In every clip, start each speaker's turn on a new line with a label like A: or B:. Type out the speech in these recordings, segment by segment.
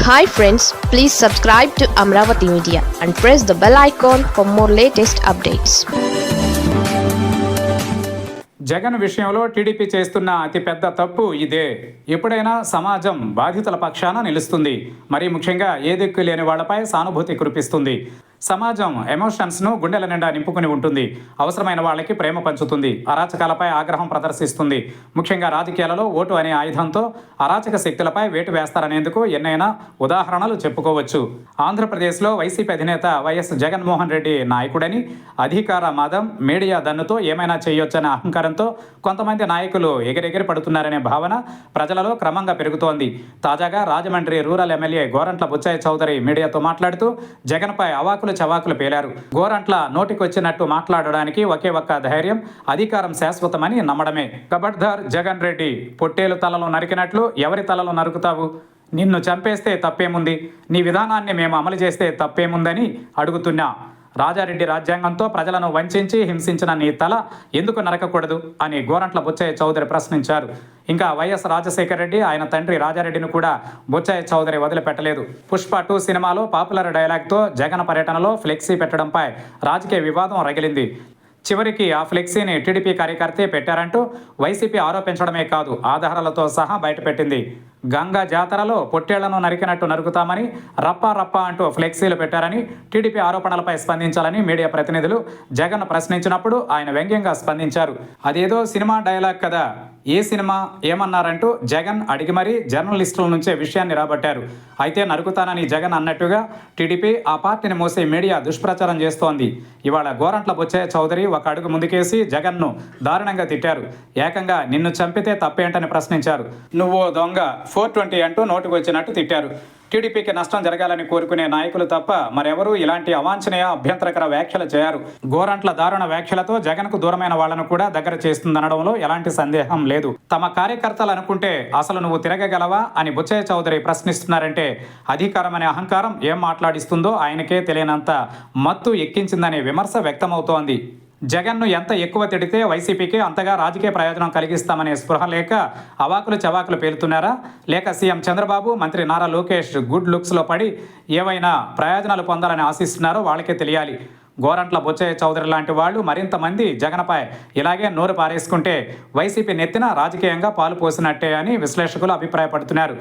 A: Hi friends, please subscribe to Amravati Media and press the bell icon for more latest updates.
B: Jagan విషయంలో TDP చేస్తున్న అతిపెద్ద తప్పు ఇదే. ఎప్పుడైనా సమాజం బాధితుల పక్షాన నిలుస్తుంది. మరీ ముఖ్యంగా ఏ దిక్కు లేని వాళ్లపై సానుభూతి కురిపిస్తుంది. సమాజం ఎమోషన్స్ను గుండెల నిండా నింపుకుని ఉంటుంది. అవసరమైన వాళ్ళకి ప్రేమ పంచుతుంది. అరాచకాలపై ఆగ్రహం ప్రదర్శిస్తుంది. ముఖ్యంగా రాజకీయాలలో ఓటు అనే ఆయుధంతో అరాచక శక్తులపై వేటు వేస్తారనేందుకు ఎన్నైనా ఉదాహరణలు చెప్పుకోవచ్చు. ఆంధ్రప్రదేశ్లో వైసీపీ అధినేత వైఎస్ జగన్మోహన్ రెడ్డి నాయకుడని, అధికార మదం, మీడియా దన్నుతో ఏమైనా చేయొచ్చనే అహంకారంతో కొంతమంది నాయకులు ఎగిరెగిరి పడుతున్నారనే భావన ప్రజలలో క్రమంగా పెరుగుతోంది. తాజాగా రాజమండ్రి రూరల్ ఎమ్మెల్యే గోరంట్ల బుచ్చయ్య చౌదరి మీడియాతో మాట్లాడుతూ జగన్పై అవాకులు చవాకులు పేలారు. గోరంట్ల నోటికొచ్చినట్టు మాట్లాడడానికి ఒకే ఒక్క ధైర్యం, అధికారం శాశ్వతమని నమ్మడమే. కబడ్దార్ జగన్ రెడ్డి, పొట్టేలు తలలో నరికినట్లు ఎవరి తలలో నరుకుతావు? నిన్ను చంపేస్తే తప్పేముంది? నీ విధానాన్ని మేము అమలు చేస్తే తప్పేముందని అడుగుతున్నా. రాజారెడ్డి రాజ్యాంగంతో ప్రజలను వంచి హింసించిన నీ తల ఎందుకు నరకకూడదు అని గోరంట్ల బుచ్చయ్య చౌదరి ప్రశ్నించారు. ఇంకా వైఎస్ రాజశేఖర రెడ్డి, ఆయన తండ్రి రాజారెడ్డిని కూడా బుచ్చయ్య చౌదరి వదిలిపెట్టలేదు. పుష్ప 2 సినిమాలో పాపులర్ డైలాగ్తో జగన్ పర్యటనలో ఫ్లెక్సీ పెట్టడంపై రాజకీయ వివాదం రగిలింది. చివరికి ఆ ఫ్లెక్సీని టీడీపీ కార్యకర్తే పెట్టారంటూ వైసీపీ ఆరోపించడమే కాదు, ఆధారాలతో సహా బయటపెట్టింది. గంగా జాతరలో పొట్టేళ్లను నరికినట్టు నరుకుతామని రప్పా అంటూ ఫ్లెక్సీలు పెట్టారని టీడీపీ ఆరోపణలపై స్పందించాలని మీడియా ప్రతినిధులు జగన్ ప్రశ్నించినప్పుడు ఆయన వ్యంగ్యంగా స్పందించారు. అదేదో సినిమా డైలాగ్ కదా, ఏ సినిమా ఏమన్నారంటూ జగన్ అడిగి మరీ జర్నలిస్టుల నుంచే విషయాన్ని రాబట్టారు. అయితే నరుకుతానని జగన్ అన్నట్టుగా టీడీపీ, ఆ పార్టీని మోసే మీడియా దుష్ప్రచారం చేస్తోంది. ఇవాళ గోరంట్ల బుచ్చయ్య చౌదరి ఒక అడుగు ముందుకేసి జగన్ను దారుణంగా తిట్టారు. ఏకంగా నిన్ను చంపితే తప్పేంటని ప్రశ్నించారు. నువ్వు దొంగ, 420 అంటూ నోటుకు వచ్చినట్టు తిట్టారు. టీడీపీకి నష్టం జరగాలని కోరుకునే నాయకులు తప్ప మరెవరూ ఇలాంటి అవాంఛనీయ, అభ్యంతరకర వ్యాఖ్యలు చేయరు. గోరంట్ల దారుణ వ్యాఖ్యలతో జగన్కు దూరమైన వాళ్లను కూడా దగ్గర చేస్తుందనడంలో ఎలాంటి సందేహం లేదు. తమ కార్యకర్తలు అనుకుంటే అసలు నువ్వు తిరగగలవా అని బుచ్చయ్య చౌదరి ప్రశ్నిస్తున్నారంటే అధికారం అనే అహంకారం ఏం మాట్లాడిస్తుందో ఆయనకే తెలియనంత మత్తు ఎక్కించిందనే విమర్శ వ్యక్తమవుతోంది. జగన్ను ఎంత ఎక్కువ తిడితే వైసీపీకి అంతగా రాజకీయ ప్రయోజనం కలిగిస్తామనే స్పృహ లేక అవాకులు చవాకులు పేలుతున్నారా? లేక సీఎం చంద్రబాబు, మంత్రి నారా లోకేష్ గుడ్ లుక్స్లో పడి ఏవైనా ప్రయోజనాలు పొందాలని ఆశిస్తున్నారో వాళ్ళకే తెలియాలి. గోరంట్ల బుచ్చయ్య చౌదరి లాంటి వాళ్ళు మరింత మంది జగన్పై ఇలాగే నోరు పారేసుకుంటే వైసీపీ నెత్తిన రాజకీయంగా పాలు పోసినట్టే అని విశ్లేషకులు అభిప్రాయపడుతున్నారు.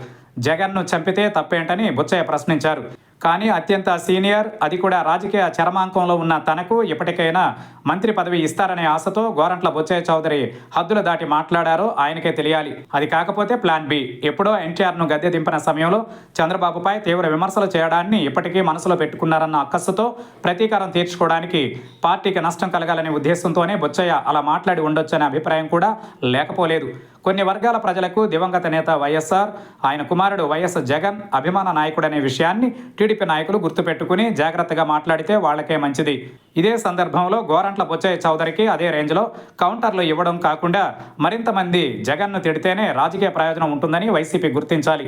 B: జగన్ను చంపితే తప్పేంటని బుచ్చయ్య ప్రశ్నించారు. కానీ అత్యంత సీనియర్, అది కూడా రాజకీయ చరమాంకంలో ఉన్న తనకు ఇప్పటికైనా మంత్రి పదవి ఇస్తారనే ఆశతో గోరంట్ల బుచ్చయ్య చౌదరి హద్దులు దాటి మాట్లాడారో ఆయనకే తెలియాలి. అది కాకపోతే ప్లాన్ బి. ఎప్పుడో ఎన్టీఆర్ను గద్దె దింపిన సమయంలో చంద్రబాబుపై తీవ్ర విమర్శలు చేయడాన్ని ఇప్పటికీ మనసులో పెట్టుకున్నారన్న అక్కస్సుతో ప్రతీకారం తీర్చుకోవడానికి పార్టీకి నష్టం కలగాలనే ఉద్దేశంతోనే బుచ్చయ్య అలా మాట్లాడి ఉండొచ్చనే అభిప్రాయం కూడా లేకపోలేదు. కొన్ని వర్గాల ప్రజలకు దివంగత నేత వైఎస్ఆర్, ఆయన కుమారుడు వైఎస్ జగన్ అభిమాన నాయకుడనే విషయాన్ని టీడీపీ నాయకులు గుర్తుపెట్టుకుని జాగ్రత్తగా మాట్లాడితే వాళ్లకే మంచిది. ఇదే సందర్భంలో గోరంట్ల బుచ్చయ్య చౌదరికి అదే రేంజ్లో కౌంటర్లు ఇవ్వడం కాకుండా మరింత మంది జగన్ను తిడితేనే రాజకీయ ప్రయోజనం ఉంటుందని వైసీపీ గుర్తించాలి.